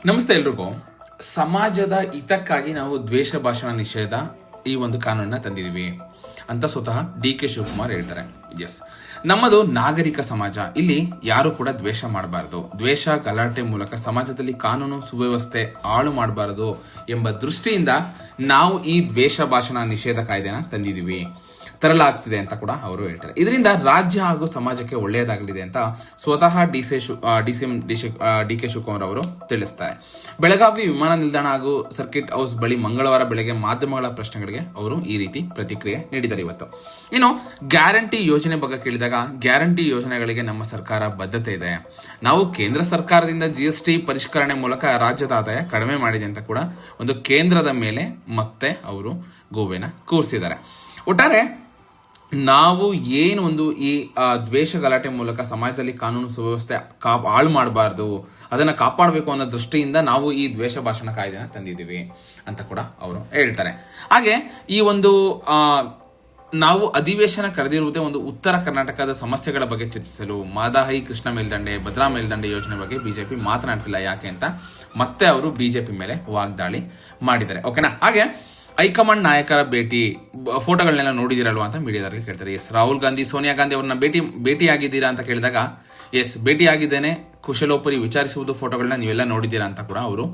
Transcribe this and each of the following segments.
ನಮಸ್ತೆ ಎಲ್ರಿಗೂ. ಸಮಾಜದ ಹಿತಕ್ಕಾಗಿ ನಾವು ದ್ವೇಷ ಭಾಷಣ ನಿಷೇಧ ಈ ಒಂದು ಕಾನೂನನ್ನ ತಂದಿದ್ದೀವಿ ಅಂತ ಸ್ವತಃ ಡಿ.ಕೆ. ಶಿವಕುಮಾರ್ ಹೇಳ್ತಾರೆ. ಎಸ್, ನಮ್ಮದು ನಾಗರಿಕ ಸಮಾಜ. ಇಲ್ಲಿ ಯಾರು ಕೂಡ ದ್ವೇಷ ಮಾಡಬಾರದು, ದ್ವೇಷ ಗಲಾಟೆ ಮೂಲಕ ಸಮಾಜದಲ್ಲಿ ಕಾನೂನು ಸುವ್ಯವಸ್ಥೆ ಹಾಳು ಮಾಡಬಾರದು ಎಂಬ ದೃಷ್ಟಿಯಿಂದ ನಾವು ಈ ದ್ವೇಷ ಭಾಷಣ ನಿಷೇಧ ಕಾಯ್ದೆನ ತರಲಾಗ್ತಿದೆ ಅಂತ ಕೂಡ ಅವರು ಹೇಳ್ತಾರೆ. ಇದರಿಂದ ರಾಜ್ಯ ಹಾಗೂ ಸಮಾಜಕ್ಕೆ ಒಳ್ಳೆಯದಾಗಲಿದೆ ಅಂತ ಸ್ವತಃ ಡಿ.ಕೆ. ಶಿವಕುಮಾರ್ ಅವರು ತಿಳಿಸ್ತಾರೆ. ಬೆಳಗಾವಿ ವಿಮಾನ ನಿಲ್ದಾಣ ಹಾಗೂ ಸರ್ಕಿಟ್ ಹೌಸ್ ಬಳಿ ಮಂಗಳವಾರ ಬೆಳಗ್ಗೆ ಮಾಧ್ಯಮಗಳ ಪ್ರಶ್ನೆಗಳಿಗೆ ಅವರು ಈ ರೀತಿ ಪ್ರತಿಕ್ರಿಯೆ ನೀಡಿದ್ದಾರೆ. ಇವತ್ತು ಇನ್ನು ಗ್ಯಾರಂಟಿ ಯೋಜನೆ ಬಗ್ಗೆ ಕೇಳಿದಾಗ, ಗ್ಯಾರಂಟಿ ಯೋಜನೆಗಳಿಗೆ ನಮ್ಮ ಸರ್ಕಾರ ಬದ್ಧತೆ ಇದೆ. ನಾವು ಕೇಂದ್ರ ಸರ್ಕಾರದಿಂದ GST ಪರಿಷ್ಕರಣೆ ಮೂಲಕ ರಾಜ್ಯದ ಆದಾಯ ಕಡಿಮೆ ಮಾಡಿದೆ ಅಂತ ಕೂಡ ಒಂದು ಕೇಂದ್ರದ ಮೇಲೆ ಮತ್ತೆ ಅವರು ಗೋವೆನ ಕೂರಿಸಿದ್ದಾರೆ. ಒಟ್ಟಾರೆ ನಾವು ಏನು ಒಂದು ಈ ದ್ವೇಷ ಗಲಾಟೆ ಮೂಲಕ ಸಮಾಜದಲ್ಲಿ ಕಾನೂನು ಸುವ್ಯವಸ್ಥೆ ಹಾಳು ಮಾಡಬಾರ್ದು, ಅದನ್ನ ಕಾಪಾಡಬೇಕು ಅನ್ನೋ ದೃಷ್ಟಿಯಿಂದ ನಾವು ಈ ದ್ವೇಷ ಭಾಷಣ ಕಾಯ್ದೆನ ತಂದಿದ್ದೀವಿ ಅಂತ ಕೂಡ ಅವರು ಹೇಳ್ತಾರೆ. ಹಾಗೆ ಈ ಒಂದು ನಾವು ಅಧಿವೇಶನ ಕರೆದಿರುವುದೇ ಒಂದು ಉತ್ತರ ಕರ್ನಾಟಕದ ಸಮಸ್ಯೆಗಳ ಬಗ್ಗೆ ಚರ್ಚಿಸಲು. ಮಾದಾಹಿ ಕೃಷ್ಣ ಮೇಲ್ದಂಡೆ, ಭದ್ರಾ ಮೇಲ್ದಂಡೆ ಯೋಜನೆ ಬಗ್ಗೆ ಬಿಜೆಪಿ ಮಾತನಾಡ್ತಿಲ್ಲ ಯಾಕೆ ಅಂತ ಮತ್ತೆ ಅವರು ಬಿಜೆಪಿ ಮೇಲೆ ವಾಗ್ದಾಳಿ ಮಾಡಿದ್ದಾರೆ. ಓಕೆನಾ? ಹಾಗೆ ಹೈಕಮಾಂಡ್ ನಾಯಕರ ಭೇಟಿ ಫೋಟೋಗಳನ್ನೆಲ್ಲ ನೋಡಿದಿರಲ್ವಾ ಅಂತ ಮೀಡಿಯಾದವರಿಗೆ ಕೇಳ್ತಾರೆ. ಎಸ್, ರಾಹುಲ್ ಗಾಂಧಿ, ಸೋನಿಯಾ ಗಾಂಧಿ ಅವ್ರನ್ನ ಭೇಟಿಯಾಗಿದ್ದೀರಾ ಅಂತ ಕೇಳಿದಾಗ, ಎಸ್ ಭೇಟಿಯಾಗಿದ್ದೇನೆ, ಕುಶಲೋಪರಿ ವಿಚಾರಿಸುವುದು ಫೋಟೋಗಳನ್ನ ನೀವೆಲ್ಲ ನೋಡಿದ್ದೀರಾ ಅಂತ ಕೂಡ ಅವರು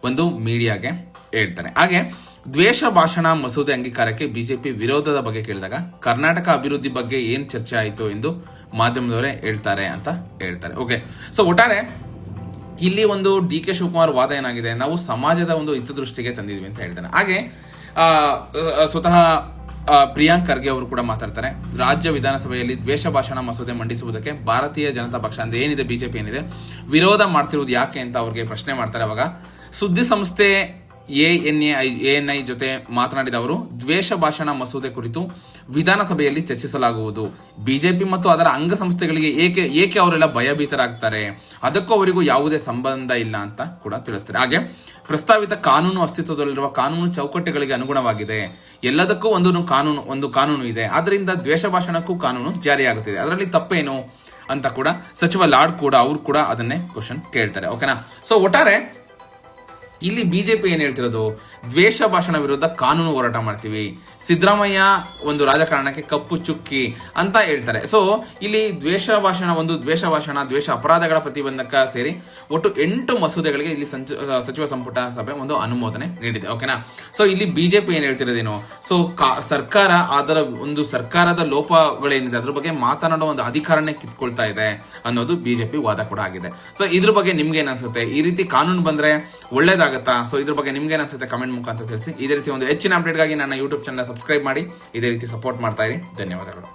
ಒಂದು ಮೀಡಿಯಾಗೆ ಹೇಳ್ತಾರೆ. ಹಾಗೆ ದ್ವೇಷ ಭಾಷಣ ಮಸೂದೆ ಅಂಗೀಕಾರಕ್ಕೆ ಬಿಜೆಪಿ ವಿರೋಧದ ಬಗ್ಗೆ ಕೇಳಿದಾಗ, ಕರ್ನಾಟಕ ಅಭಿವೃದ್ಧಿ ಬಗ್ಗೆ ಏನ್ ಚರ್ಚೆ ಆಯಿತು ಎಂದು ಮಾಧ್ಯಮದವರೇ ಹೇಳ್ತಾರೆ ಅಂತ ಹೇಳ್ತಾರೆ. ಓಕೆ, ಸೊ ಒಟ್ಟಾರೆ ಇಲ್ಲಿ ಒಂದು ಡಿ.ಕೆ. ಶಿವಕುಮಾರ್ ವಾದ ಏನಾಗಿದೆ, ನಾವು ಸಮಾಜದ ಒಂದು ಹಿತದೃಷ್ಟಿಗೆ ತಂದಿದ್ವಿ ಅಂತ ಹೇಳ್ತಾರೆ. ಹಾಗೆ ಸ್ವತಃ ಪ್ರಿಯಾಂಕ್ ಖರ್ಗೆ ಅವರು ಕೂಡ ಮಾತಾಡ್ತಾರೆ. ರಾಜ್ಯ ವಿಧಾನಸಭೆಯಲ್ಲಿ ದ್ವೇಷ ಭಾಷಣ ಮಸೂದೆ ಮಂಡಿಸುವುದಕ್ಕೆ ಭಾರತೀಯ ಜನತಾ ಪಕ್ಷ ಅಂದ್ರೆ ಏನಿದೆ, ಬಿಜೆಪಿ ಏನಿದೆ, ವಿರೋಧ ಮಾಡ್ತಿರುವುದು ಯಾಕೆ ಅಂತ ಅವ್ರಿಗೆ ಪ್ರಶ್ನೆ ಮಾಡ್ತಾರೆ. ಅವಾಗ ಸುದ್ದಿ ಸಂಸ್ಥೆ ANI ಜೊತೆ ಮಾತನಾಡಿದ ಅವರು, ದ್ವೇಷ ಭಾಷಣ ಮಸೂದೆ ಕುರಿತು ವಿಧಾನಸಭೆಯಲ್ಲಿ ಚರ್ಚಿಸಲಾಗುವುದು. ಬಿಜೆಪಿ ಮತ್ತು ಅದರ ಅಂಗಸಂಸ್ಥೆಗಳಿಗೆ ಏಕೆ ಅವರೆಲ್ಲ ಭಯಭೀತರಾಗ್ತಾರೆ, ಅದಕ್ಕೂ ಅವರಿಗೂ ಯಾವುದೇ ಸಂಬಂಧ ಇಲ್ಲ ಅಂತ ಕೂಡ ತಿಳಿಸ್ತಾರೆ. ಹಾಗೆ ಪ್ರಸ್ತಾವಿತ ಕಾನೂನು ಅಸ್ತಿತ್ವದಲ್ಲಿರುವ ಕಾನೂನು ಚೌಕಟ್ಟುಗಳಿಗೆ ಅನುಗುಣವಾಗಿದೆ. ಎಲ್ಲದಕ್ಕೂ ಒಂದು ಕಾನೂನು ಇದೆ. ಆದ್ದರಿಂದ ದ್ವೇಷ ಭಾಷಣಕ್ಕೂ ಕಾನೂನು ಜಾರಿಯಾಗುತ್ತಿದೆ. ಅದರಲ್ಲಿ ತಪ್ಪೇನು ಅಂತ ಕೂಡ ಸಚಿವ ಲಾಡ್ ಕೂಡ ಅವರು ಕೂಡ ಅದನ್ನೇ ಕ್ವಶನ್ ಕೇಳ್ತಾರೆ. ಓಕೆನಾ? ಸೊ ಒಟ್ಟಾರೆ ಇಲ್ಲಿ ಬಿಜೆಪಿ ಏನ್ ಹೇಳ್ತಿರೋದು, ದ್ವೇಷ ಭಾಷಣ ವಿರುದ್ಧ ಕಾನೂನು ಹೋರಾಟ ಮಾಡ್ತೀವಿ, ಸಿದ್ದರಾಮಯ್ಯ ಒಂದು ರಾಜಕಾರಣಕ್ಕೆ ಕಪ್ಪು ಚುಕ್ಕಿ ಅಂತ ಹೇಳ್ತಾರೆ. ಸೊ ಇಲ್ಲಿ ದ್ವೇಷ ದ್ವೇಷ ಅಪರಾಧಗಳ ಪ್ರತಿಬಂಧಕ ಸೇರಿ ಒಟ್ಟು 8 ಮಸೂದೆಗಳಿಗೆ ಇಲ್ಲಿ ಸಚಿವ ಸಂಪುಟ ಸಭೆ ಒಂದು ಅನುಮೋದನೆ ನೀಡಿದೆ. ಓಕೆನಾ? ಸೊ ಇಲ್ಲಿ ಬಿಜೆಪಿ ಏನ್ ಹೇಳ್ತಿರೋದೇನು, ಸೊ ಸರ್ಕಾರ ಅದರ ಒಂದು ಸರ್ಕಾರದ ಲೋಪಗಳೇನಿದೆ ಅದ್ರ ಬಗ್ಗೆ ಮಾತನಾಡುವ ಒಂದು ಅಧಿಕಾರನೇ ಕಿತ್ಕೊಳ್ತಾ ಇದೆ ಅನ್ನೋದು ಬಿಜೆಪಿ ವಾದ ಕೂಡ ಆಗಿದೆ. ಸೊ ಇದ್ರ ಬಗ್ಗೆ ನಿಮ್ಗೆ ಏನ್ ಅನ್ಸುತ್ತೆ? ಈ ರೀತಿ ಕಾನೂನು ಬಂದ್ರೆ ಒಳ್ಳೇದಾಗುತ್ತಾ? ಸೊ ಇದ್ರ ಬಗ್ಗೆ ನಿಮ್ಗೆ ಅನ್ಸುತ್ತೆ ಕಮೆಂಟ್ ಮುಖಾಂತರ ತಿಳಿಸಿ. ಇದೇ ರೀತಿ ಒಂದು ಹೆಚ್ಚಿನ ಅಪ್ಡೇಟ್ಗಾಗಿ ನನ್ನ ಯೂಟ್ಯೂಬ್ ಚಾನಲ್ ಸಬ್ಸ್ಕ್ರೈಬ್ ಮಾಡಿ, ಇದೇ ರೀತಿ ಸಪೋರ್ಟ್ ಮಾಡ್ತಾ ಇರಿ. ಧನ್ಯವಾದಗಳು.